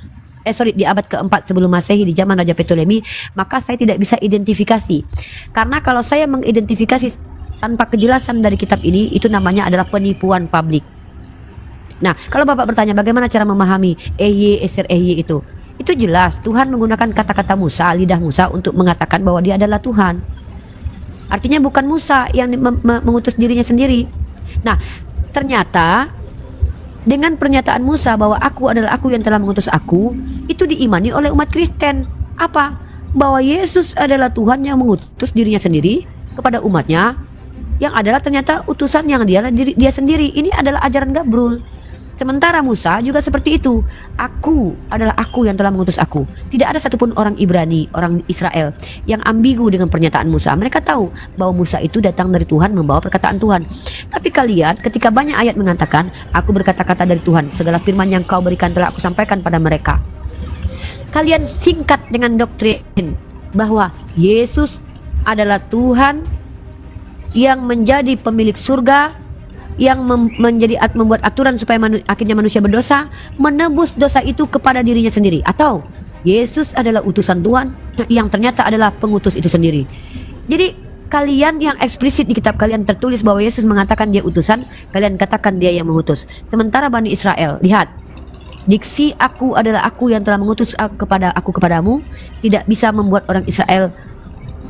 di abad keempat sebelum Masehi di zaman Raja Ptolemy, maka saya tidak bisa identifikasi. Karena kalau saya mengidentifikasi tanpa kejelasan dari kitab ini, itu namanya adalah penipuan publik. Nah, kalau Bapak bertanya bagaimana cara memahami Eser itu jelas Tuhan menggunakan kata-kata Musa, lidah Musa untuk mengatakan bahwa dia adalah Tuhan. Artinya bukan Musa yang mengutus dirinya sendiri. Nah, ternyata dengan pernyataan Musa bahwa aku adalah aku yang telah mengutus aku, itu diimani oleh umat Kristen. Apa? Bahwa Yesus adalah Tuhan yang mengutus dirinya sendiri kepada umatnya, yang adalah ternyata utusan yang dia sendiri. Ini adalah ajaran Gabrul. Sementara Musa juga seperti itu. Aku adalah aku yang telah mengutus aku. Tidak ada satupun orang Ibrani, orang Israel yang ambigu dengan pernyataan Musa. Mereka tahu bahwa Musa itu datang dari Tuhan membawa perkataan Tuhan. Tapi kalian ketika banyak ayat mengatakan, aku berkata-kata dari Tuhan, segala firman yang kau berikan telah aku sampaikan pada mereka. Kalian singkat dengan doktrin bahwa Yesus adalah Tuhan yang menjadi pemilik surga, yang membuat aturan supaya akhirnya manusia berdosa, menebus dosa itu kepada dirinya sendiri. Atau Yesus adalah utusan Tuhan yang ternyata adalah pengutus itu sendiri. Jadi kalian yang eksplisit di kitab kalian tertulis bahwa Yesus mengatakan dia utusan, kalian katakan dia yang mengutus. Sementara Bani Israel, lihat, diksi aku adalah aku yang telah mengutus kepadamu tidak bisa membuat orang Israel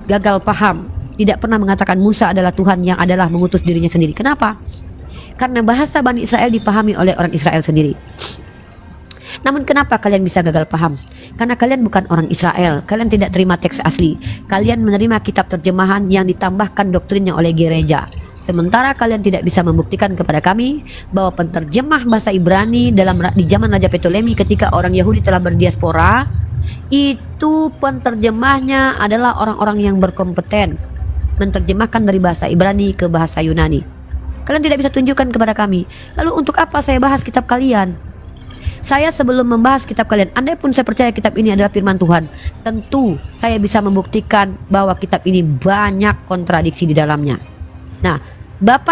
gagal paham. Tidak pernah mengatakan Musa adalah Tuhan yang adalah mengutus dirinya sendiri. Kenapa? Karena bahasa Bani Israel dipahami oleh orang Israel sendiri. Namun kenapa kalian bisa gagal paham? Karena kalian bukan orang Israel. Kalian tidak terima teks asli. Kalian menerima kitab terjemahan yang ditambahkan doktrinnya oleh gereja. Sementara kalian tidak bisa membuktikan kepada kami bahwa penterjemah bahasa Ibrani di zaman Raja Ptolemy ketika orang Yahudi telah berdiaspora, itu penterjemahnya adalah orang-orang yang berkompeten menerjemahkan dari bahasa Ibrani ke bahasa Yunani. Kalian tidak bisa tunjukkan kepada kami. Lalu untuk apa saya bahas kitab kalian? Saya sebelum membahas kitab kalian, andai pun saya percaya kitab ini adalah firman Tuhan, tentu saya bisa membuktikan bahwa kitab ini banyak kontradiksi di dalamnya. Nah,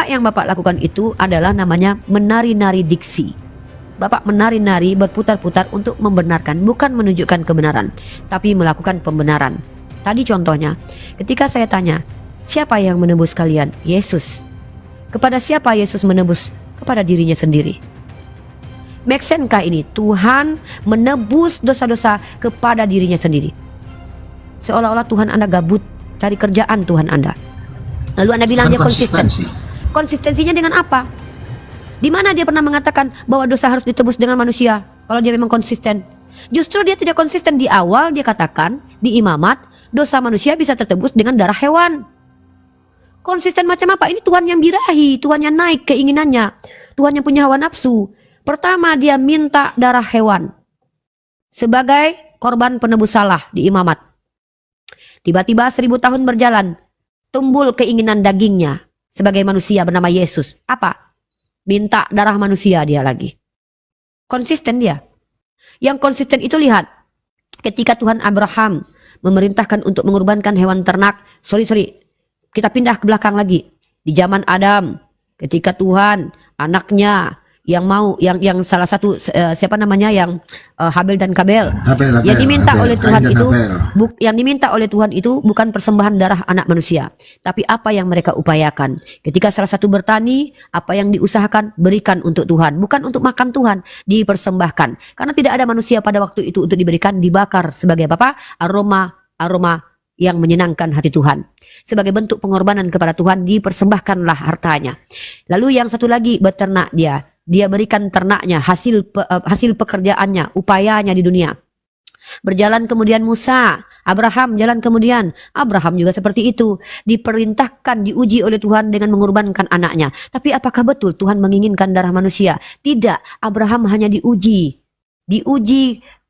yang Bapak lakukan itu adalah namanya menari-nari diksi. Bapak menari-nari berputar-putar untuk membenarkan, bukan menunjukkan kebenaran, tapi melakukan pembenaran. Tadi contohnya, ketika saya tanya, siapa yang menebus kalian? Yesus. Kepada siapa Yesus menebus? Kepada dirinya sendiri. Make sense kah ini? Tuhan menebus dosa-dosa kepada dirinya sendiri. Seolah-olah Tuhan Anda gabut cari kerjaan Tuhan Anda. Lalu Anda bilang dia konsisten. Konsistensinya dengan apa? Di mana dia pernah mengatakan bahwa dosa harus ditebus dengan manusia? Kalau dia memang konsisten. Justru dia tidak konsisten. Di awal dia katakan di imamat, dosa manusia bisa tertebus dengan darah hewan. Konsisten macam apa? Ini Tuhan yang birahi, Tuhan yang naik keinginannya, Tuhan yang punya hawa nafsu. Pertama dia minta darah hewan sebagai korban penebus salah di imamat. Tiba-tiba 1000 tahun berjalan, tumbul keinginan dagingnya sebagai manusia bernama Yesus. Apa? Minta darah manusia dia lagi. Konsisten dia. Yang konsisten itu lihat, ketika Tuhan Abraham memerintahkan untuk mengorbankan hewan ternak, kita pindah ke belakang lagi. Di zaman Adam, ketika Tuhan anaknya yang salah satu Habel dan Kabel, yang diminta oleh Tuhan itu bukan persembahan darah anak manusia, tapi apa yang mereka upayakan. Ketika salah satu bertani, apa yang diusahakan berikan untuk Tuhan, bukan untuk makan Tuhan, dipersembahkan. Karena tidak ada manusia pada waktu itu untuk diberikan, dibakar sebagai aroma yang menyenangkan hati Tuhan. Sebagai bentuk pengorbanan kepada Tuhan, dipersembahkanlah hartanya. Lalu yang satu lagi beternak dia berikan ternaknya, hasil pekerjaannya, upayanya di dunia. Berjalan kemudian Musa, Abraham jalan kemudian. Abraham juga seperti itu, diperintahkan, diuji oleh Tuhan dengan mengorbankan anaknya. Tapi apakah betul Tuhan menginginkan darah manusia? Tidak, Abraham hanya diuji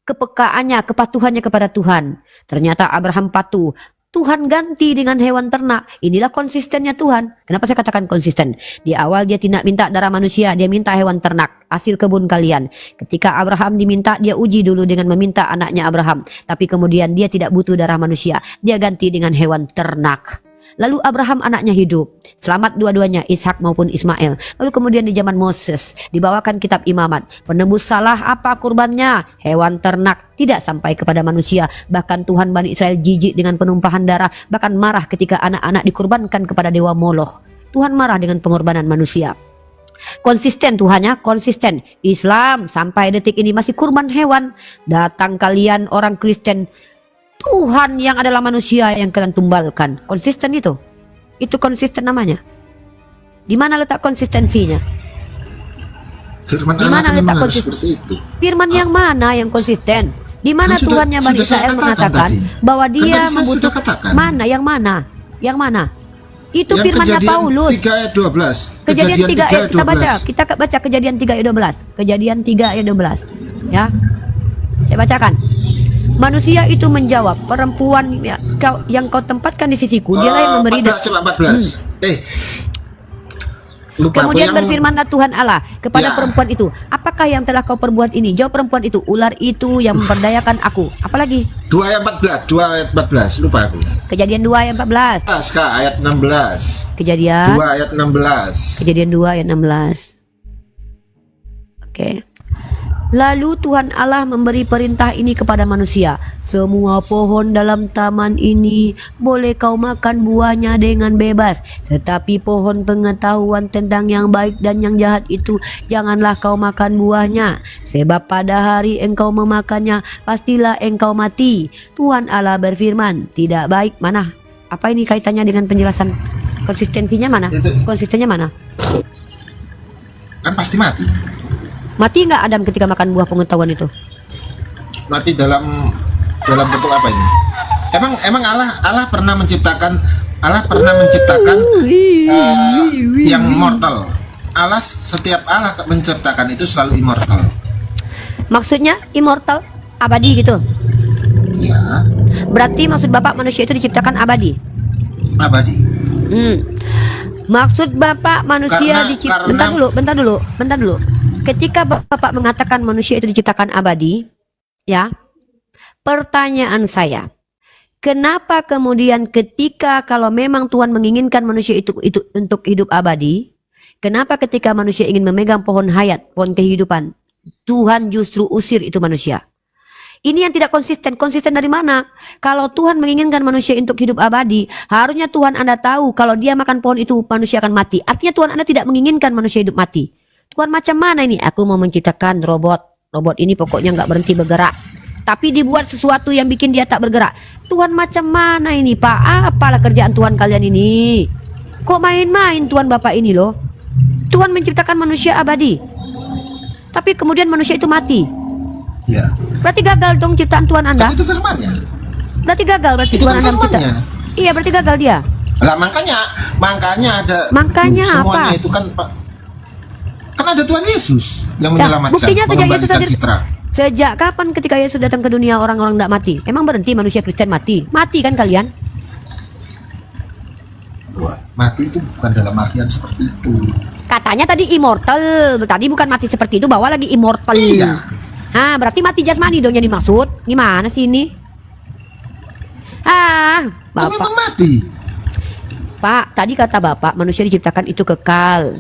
kepekaannya, kepatuhannya kepada Tuhan. Ternyata Abraham patuh. Tuhan ganti dengan hewan ternak. Inilah konsistennya Tuhan. Kenapa saya katakan konsisten? Di awal dia tidak minta darah manusia, dia minta hewan ternak, hasil kebun kalian. Ketika Abraham diminta, dia uji dulu dengan meminta anaknya Abraham. Tapi kemudian dia tidak butuh darah manusia, dia ganti dengan hewan ternak. Lalu Abraham anaknya hidup, selamat dua-duanya, Ishak maupun Ismail. Lalu kemudian di zaman Moses dibawakan kitab imamat. Penebus salah apa kurbannya? Hewan ternak, tidak sampai kepada manusia. Bahkan Tuhan Bani Israel jijik dengan penumpahan darah, bahkan marah ketika anak-anak dikurbankan kepada dewa Moloch. Tuhan marah dengan pengorbanan manusia. Konsisten Tuhannya, konsisten. Islam sampai detik ini masih kurban hewan. Datang kalian orang Kristen, Tuhan yang adalah manusia yang kalian tumbalkan. Konsisten itu. Itu konsisten namanya. Di mana letak konsistensinya? Firman Di Allah mana kan letak memang harus konsisten? seperti itu. Firman yang mana yang konsisten? Di mana Kan sudah- Tuhannya Bani sudah saya Israel katakan mengatakan tadi. bahwa Kan dia tadi saya membutuhkan sudah katakan. mana? Yang mana? Yang mana? Itu Yang firmannya Kejadian Paulus. 3 ayat 12. Kejadian 3 ayat kita baca. 12. Kita baca Kejadian 3 ayat 12. Kejadian 3 ayat 12. Ya. Saya bacakan. Manusia itu menjawab, perempuan yang kau tempatkan di sisiku, dialah yang memberi 14, coba 14. Lupa aku Kemudian yang berfirmanlah Tuhan Allah kepada Ya. perempuan itu, apakah yang telah kau perbuat ini? Jawab perempuan itu, ular itu yang memperdayakan aku. Apalagi? 2 ayat 14, 2 ayat 14, lupa aku. Kejadian 2 ayat 14. Kak, ayat 16. Kejadian 2 ayat 16. Kejadian 2 ayat 16. Oke. Lalu Tuhan Allah memberi perintah ini kepada manusia. Semua pohon dalam taman ini boleh kau makan buahnya dengan bebas. Tetapi pohon pengetahuan tentang yang baik dan yang jahat itu janganlah kau makan buahnya. Sebab pada hari engkau memakannya pastilah engkau mati. Tuhan Allah berfirman, tidak baik. Mana? Apa ini kaitannya dengan penjelasan? Konsistensinya mana? Itu- Konsistennya mana? Kan pasti mati. Mati nggak Adam ketika makan buah pengetahuan itu? Mati dalam bentuk apa ini? Emang Allah pernah menciptakan yang mortal. Setiap Allah menciptakan itu selalu immortal. Maksudnya immortal, abadi gitu. Ya, Berarti maksud Bapak manusia itu diciptakan abadi. abadi. Maksud Bapak manusia Karena- diciptakan karena- bentar dulu. Ketika Bapak mengatakan manusia itu diciptakan abadi, ya. Pertanyaan saya, kenapa kemudian ketika kalau memang Tuhan menginginkan manusia itu untuk hidup abadi, kenapa ketika manusia ingin memegang pohon hayat, pohon kehidupan, Tuhan justru usir itu manusia? Ini yang tidak konsisten. Konsisten dari mana? Kalau Tuhan menginginkan manusia untuk hidup abadi, harusnya Tuhan Anda tahu kalau dia makan pohon itu manusia akan mati. Artinya Tuhan Anda tidak menginginkan manusia hidup mati. Tuhan macam mana ini? Aku mau menciptakan robot. Robot ini pokoknya nggak berhenti bergerak. Tapi dibuat sesuatu yang bikin dia tak bergerak. Tuhan macam mana ini, Pak? Apalah kerjaan Tuhan kalian ini? Kok main-main Tuhan Bapak ini loh? Tuhan menciptakan manusia abadi. Tapi kemudian manusia itu mati. Ya. Berarti gagal dong ciptaan Tuhan Anda. Tapi itu firmannya. Berarti gagal berarti Itu Tuhan kan Anda mencipta. firmannya. Iya, berarti gagal dia. Lah makanya ada. Makanya semuanya apa? itu kan ada Tuhan Yesus yang Nah, menyelamatkan, buktinya sejak Yesus mengembalikan hadir. citra. Sejak kapan ketika Yesus datang ke dunia orang-orang tidak mati? Emang berhenti manusia Kristen mati? Mati kan kalian? Wah, mati itu bukan dalam artian seperti itu. Katanya tadi immortal. Tadi bukan mati seperti itu, bawa lagi immortal. Iya. Ah, berarti mati jasmani dong yang dimaksud. Gimana sih ini? Kan Bapak. memang mati. Pak, tadi kata Bapak manusia diciptakan itu kekal.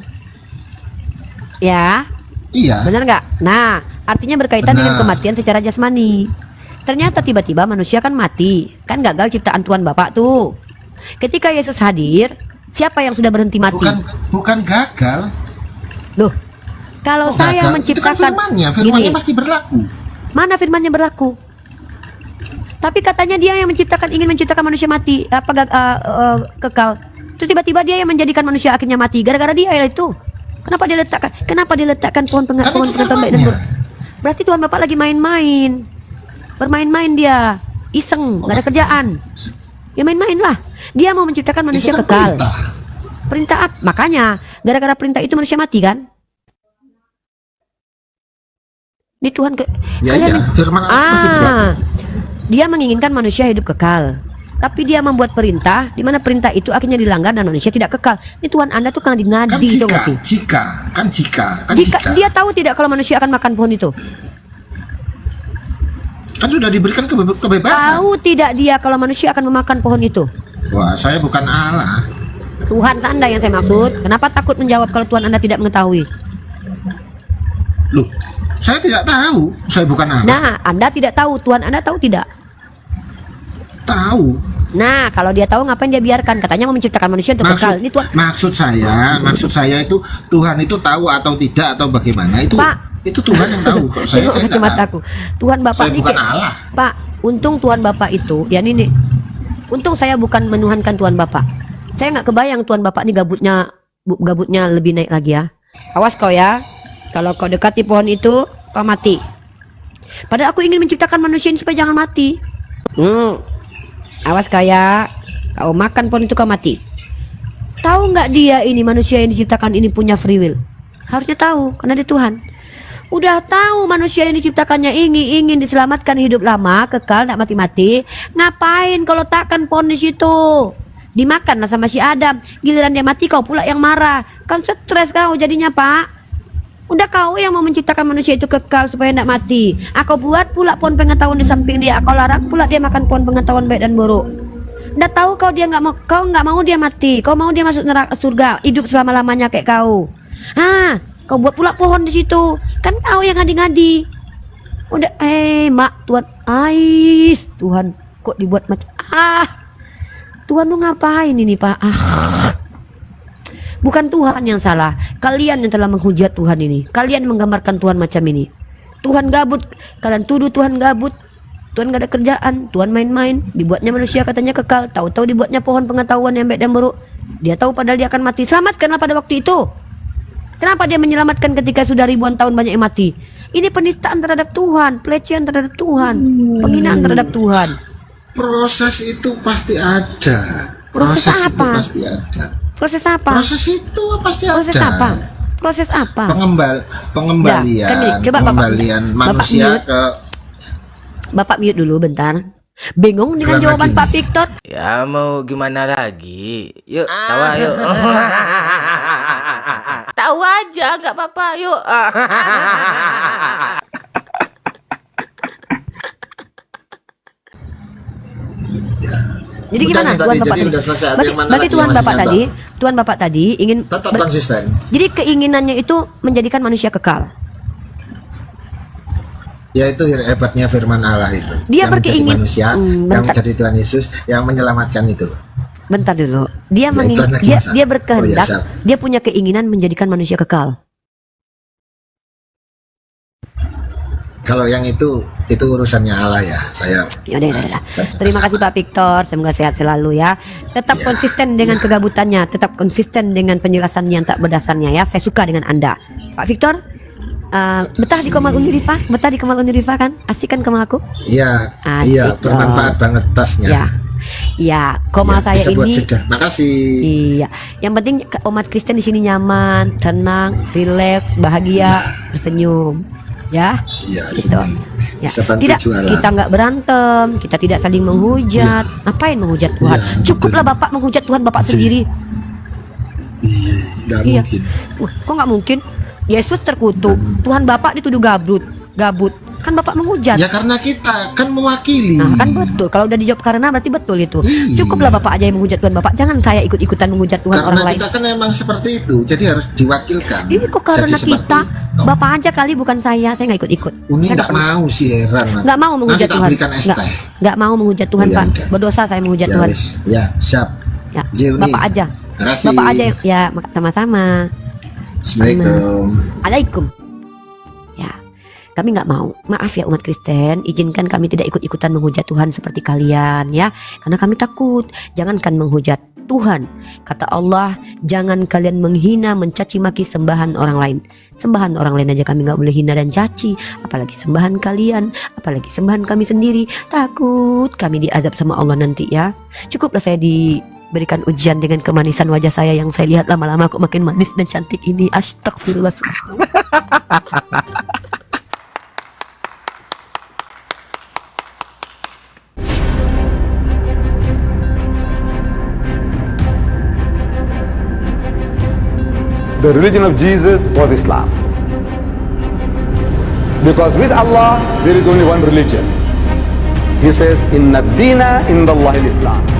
Ya, Iya. benar nggak? Nah, artinya berkaitan dengan Benar. kematian secara jasmani. Ternyata tiba-tiba manusia kan mati. Kan gagal ciptaan Tuhan Bapak tuh. Ketika Yesus hadir, siapa yang sudah berhenti mati? Bukan gagal. Loh, kalau Kok saya gagal? menciptakan itu kan firmannya gini, pasti berlaku. mana firmannya berlaku? Tapi katanya dia yang ingin menciptakan manusia mati, kekal. Terus tiba-tiba dia yang menjadikan manusia akhirnya mati gara-gara dia itu. Kenapa dia letakkan pohon Kan itu pengetahuan baik dan firmannya. buruk? Berarti Tuhan Bapak lagi main-main. Bermain-main dia. Iseng, nggak ada kerjaan. Ya main-main lah. Dia mau menciptakan manusia Itu kan kekal. perintah. Perintah apa? Makanya gara-gara perintah itu manusia mati kan? Ini Tuhan Ya, kalian iya, firman Allah pasti berlaku. dia menginginkan manusia hidup kekal. Tapi dia membuat perintah, di mana perintah itu akhirnya dilanggar dan manusia tidak kekal. Ini Tuhan Anda tuh kan Kan ngadi-ngadi tuh nggak sih? jika Dia tahu tidak kalau manusia akan makan pohon itu? kan sudah diberikan kebebasan. Tahu tidak dia kalau manusia akan memakan pohon itu? Wah, saya bukan Allah. Tuhan Anda yang saya maksud. Kenapa takut menjawab kalau Tuhan Anda tidak mengetahui? Loh, saya tidak tahu. Saya bukan Allah. Nah, Anda tidak tahu, Tuhan Anda tahu tidak? Tahu. Nah, kalau dia tahu ngapain dia biarkan? Katanya mau menciptakan manusia untuk kekal. Ini Tuhan. Maksud saya itu Tuhan itu tahu atau tidak atau bagaimana itu? Pak, itu Tuhan yang tahu. Kalau saya Tengok tidak mataku. tahu. Tuhan Bapak Saya ini bukan kayak- Allah. Pak, untung Tuhan Bapak itu, ya ini. Untung saya bukan menuhankan Tuhan Bapak. Saya nggak kebayang Tuhan Bapak ini gabutnya lebih naik lagi ya. Awas kau ya. Kalau kau dekati pohon itu, kau mati. Padahal aku ingin menciptakan manusia ini supaya jangan mati. Awas kau ya. Kau makan pohon itu kau mati. Tahu nggak dia ini manusia yang diciptakan ini punya free will? Harusnya tahu karena dia Tuhan. Udah tahu manusia yang diciptakannya ingin diselamatkan hidup lama, kekal, tidak mati-mati. Ngapain kalau letakkan pohon di situ? Dimakan lah sama si Adam. Giliran dia mati kau pula yang marah. Kan stres kau jadinya, Pak. Udah kau yang mau menciptakan manusia itu kekal supaya tidak mati. Aku buat pula pohon pengetahuan di samping dia. Aku larang pula dia makan pohon pengetahuan baik dan buruk. Udah tahu kau dia nggak mau dia mati. Kau mau dia masuk neraka surga, hidup selama-lamanya kayak kau. Kau buat pula pohon di situ. Kan kau yang ngadi-ngadi. Udah mak Tuhan. Tuhan kok dibuat macam Tuhan lu ngapain ini, Pak? Bukan Tuhan yang salah. Kalian yang telah menghujat Tuhan ini. Kalian menggambarkan Tuhan macam ini. Tuhan gabut. Kalian tuduh Tuhan gabut. Tuhan gak ada kerjaan. Tuhan main-main. Dibuatnya manusia katanya kekal. Tahu-tahu dibuatnya pohon pengetahuan yang baik dan buruk. Dia tahu padahal dia akan mati. Selamatkanlah pada waktu itu. Kenapa dia menyelamatkan ketika sudah ribuan tahun banyak yang mati? Ini penistaan terhadap Tuhan, pelecehan terhadap Tuhan, penghinaan terhadap Tuhan. Proses itu pasti ada. Proses Itu apa? pasti ada. Proses apa? Proses itu pasti Proses ada. apa? Proses apa? Pengembalian, Ya, kan gini, coba pengembalian manusia mute. ke Bapak mute dulu bentar. Bingung dengan Karena jawaban gini. Pak Victor? Ya mau gimana lagi? Yuk, tawa yuk. Tahu aja, nggak apa-apa. Yuk. Jadi Udah gimana nih Tuhan tadi, Bapak jadi tadi? udah selesai. Ada Bagi, yang mana bagi lagi Tuhan yang masih Bapak nyata? tadi, Tuhan Bapak tadi ingin tetap konsisten. jadi keinginannya itu menjadikan manusia kekal. Ya itu hebatnya firman Allah itu. Dia yang menjadi berkeingin- manusia, yang bentar. menjadi Tuhan Yesus, yang menyelamatkan itu. Bentar dulu. Dia Ya, iklan lagi, Mas. dia berkehendak, Oh, ya, siap. dia punya keinginan menjadikan manusia kekal. Kalau yang itu urusannya Allah ya. Saya Yaudah. Terima kasih Pak Victor, semoga sehat selalu ya. Tetap Ya, konsisten dengan kegabutannya, tetap konsisten dengan penjelasan yang tak berdasarnya ya. Saya suka dengan Anda, Pak Victor. Betah di Kamal Unirifa, betah di Kamal Unirifa kan? Asik kan Kamal aku? Iya, Asik iya dong. bermanfaat banget tasnya. Ya, ya. Kamal Ya, saya bisa buat ini. jeda. Makasih. Iya, yang penting umat Kristen di sini nyaman, tenang, rileks, bahagia, tersenyum, ya. Iya, Gitu. Ya. bisa bantu Tidak, jualan. kita nggak berantem, kita tidak saling menghujat. Ngapain menghujat Tuhan? Iya, Cukuplah Bapak menghujat Tuhan Bapak sendiri. Iya, nggak Iya. mungkin. Kok nggak mungkin? Yesus terkutuk, Tuhan Bapak dituduh gabut. Kan Bapak menghujat. Ya karena kita kan mewakili. Nah, kan betul. Kalau udah dijawab karena berarti betul itu. Iya. Cukuplah Bapak aja yang menghujat Tuhan Bapak. Jangan saya ikut-ikutan menghujat Tuhan Karena orang lain. kita kan emang seperti itu, jadi harus diwakilkan. Ini kok karena Jadi seperti kita, itu. Bapak aja kali bukan saya nggak ikut-ikut. Uni Saya nggak mau sih heran. nggak mau menghujat Nanti tak Tuhan. berikan es teh. Nggak mau menghujat Tuhan Oh, ya Pak. udah. Berdosa saya menghujat Ya Tuhan. wis, ya siap. Ya, Uni. Bapak aja. Makasih. Bapak aja ya sama-sama. Assalamualaikum. Alaikum. Ya, kami nggak mau. Maaf ya umat Kristen, izinkan kami tidak ikut-ikutan menghujat Tuhan seperti kalian ya. Karena kami takut. Jangankan menghujat Tuhan. Kata Allah, jangan kalian menghina, mencaci maki sembahan orang lain. Sembahan orang lain aja kami nggak boleh hina dan caci. Apalagi sembahan kalian, apalagi sembahan kami sendiri. Takut kami diazab sama Allah nanti ya. Cukuplah saya diberikan ujian dengan kemanisan wajah saya yang saya lihat lama-lama kok makin manis dan cantik ini. Astagfirullah. religion of Jesus was Islam. Because with Allah, there is only one religion. He says, Inna dina indallahi al-Islam.